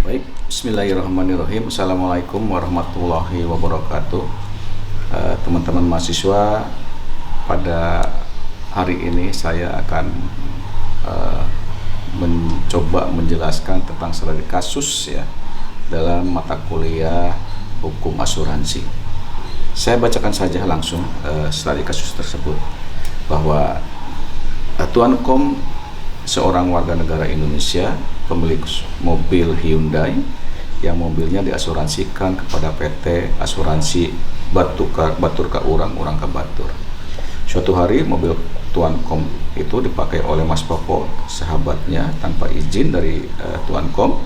Baik, bismillahirrahmanirrahim. Assalamualaikum warahmatullahi wabarakatuh. Teman-teman mahasiswa, pada hari ini saya akan mencoba menjelaskan tentang studi kasus ya dalam mata kuliah hukum asuransi. Saya bacakan saja langsung studi kasus tersebut, bahwa Tuan Kom, seorang warga negara Indonesia, pemilik mobil Hyundai yang mobilnya diasuransikan kepada PT Asuransi Baturka Urang Ka Batur. Suatu hari mobil Tuan Kom itu dipakai oleh Mas Popo, sahabatnya, tanpa izin dari Tuan Kom,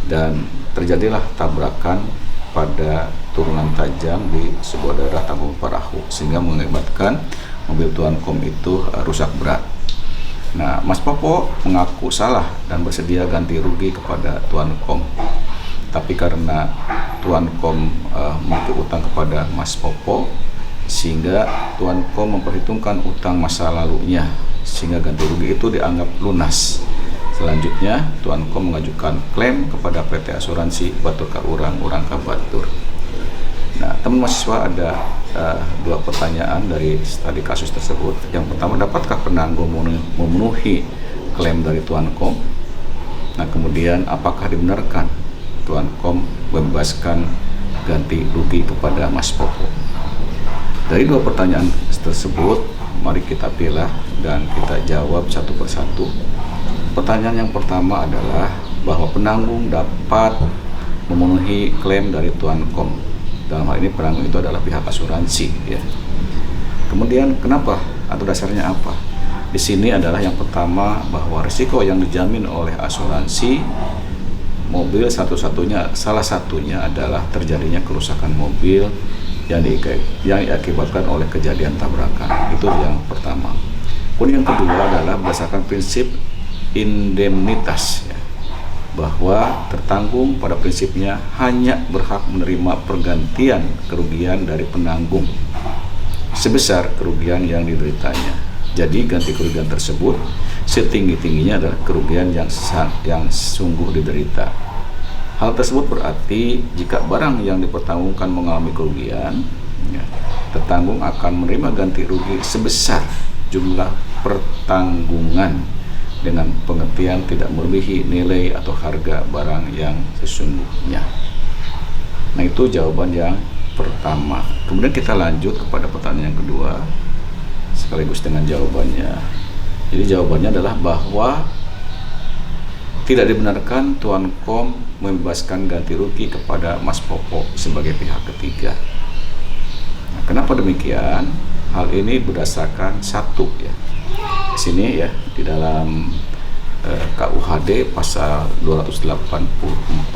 dan terjadilah tabrakan pada turunan tajam di sebuah daerah Tanggung Parahu, sehingga mengakibatkan mobil Tuan Kom itu rusak berat. Nah, Mas Popo mengaku salah dan bersedia ganti rugi kepada Tuan Kom. Tapi karena Tuan Kom memiliki utang kepada Mas Popo, sehingga Tuan Kom memperhitungkan utang masa lalunya, sehingga ganti rugi itu dianggap lunas. Selanjutnya, Tuan Kom mengajukan klaim kepada PT Asuransi Baturka Urang Ka Batur. Nah, teman mahasiswa, ada dua pertanyaan dari studi kasus tersebut. Yang pertama, dapatkah penanggung memenuhi klaim dari Tuan Kom? Nah, kemudian apakah dibenarkan Tuan Kom membebaskan ganti rugi kepada Mas Popo? Dari dua pertanyaan tersebut, mari kita pilih dan kita jawab satu persatu. Pertanyaan yang pertama adalah bahwa penanggung dapat memenuhi klaim dari Tuan Kom. Dalam hal ini penanggung itu adalah pihak asuransi ya. Kemudian kenapa atau dasarnya apa? Di sini adalah yang pertama, bahwa risiko yang dijamin oleh asuransi mobil salah satunya adalah terjadinya kerusakan mobil yang diakibatkan oleh kejadian tabrakan. Itu yang pertama. Kemudian yang kedua adalah berdasarkan prinsip indemnitas ya, bahwa tertanggung pada prinsipnya hanya berhak menerima pergantian kerugian dari penanggung sebesar kerugian yang dideritanya. Jadi ganti kerugian tersebut setinggi-tingginya adalah kerugian yang sungguh diderita. Hal tersebut berarti jika barang yang dipertanggungkan mengalami kerugian, ya, tertanggung akan menerima ganti rugi sebesar jumlah pertanggungan dengan pengertian tidak melebihi nilai atau harga barang yang sesungguhnya. Nah, itu jawaban yang pertama. Kemudian kita lanjut kepada pertanyaan yang kedua sekaligus dengan jawabannya. Jadi jawabannya adalah bahwa tidak dibenarkan Tuan Kom membebaskan ganti rugi kepada Mas Popo sebagai pihak ketiga. Nah, kenapa demikian? Hal ini berdasarkan satu ya. Di sini ya, di dalam KUHD pasal 284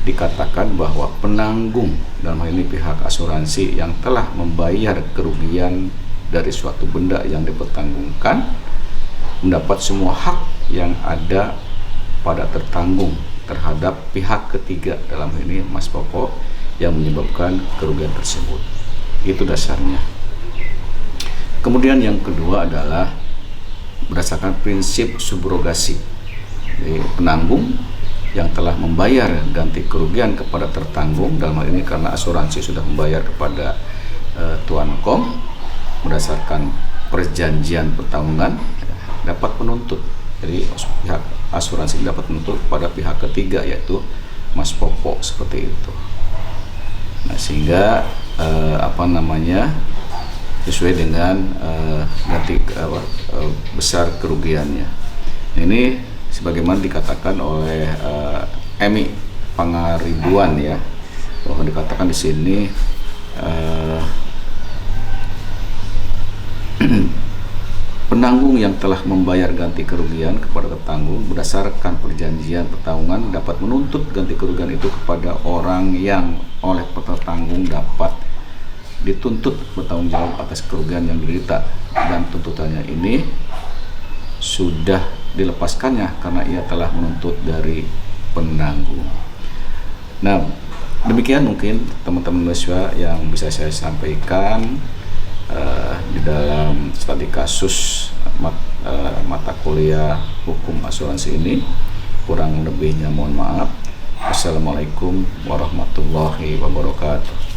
dikatakan bahwa penanggung, dalam hal ini pihak asuransi yang telah membayar kerugian dari suatu benda yang dipertanggungkan, mendapat semua hak yang ada pada tertanggung terhadap pihak ketiga, dalam hal ini Mas Popo, yang menyebabkan kerugian tersebut. Itu dasarnya. Kemudian yang kedua adalah berdasarkan prinsip subrogasi. Jadi, penanggung yang telah membayar ganti kerugian kepada tertanggung, dalam hal ini karena asuransi sudah membayar kepada Tuan Kom berdasarkan perjanjian pertanggungan, dapat menuntut. Jadi pihak asuransi dapat menuntut kepada pihak ketiga, yaitu Mas Popo, seperti itu. Nah, sehingga sesuai dengan besar kerugiannya. Ini sebagaimana dikatakan oleh Emi Pangaribuan ya, bahwa dikatakan di sini penanggung yang telah membayar ganti kerugian kepada tertanggung berdasarkan perjanjian pertanggungan dapat menuntut ganti kerugian itu kepada orang yang oleh tertanggung dapat dituntut bertanggung jawab atas kerugian yang diderita, dan tuntutannya ini sudah dilepaskannya karena ia telah menuntut dari penanggung. Nah, demikian mungkin teman-teman mahasiswa yang bisa saya sampaikan di dalam studi kasus mata kuliah hukum asuransi ini. Kurang lebihnya mohon maaf. Wassalamualaikum warahmatullahi wabarakatuh.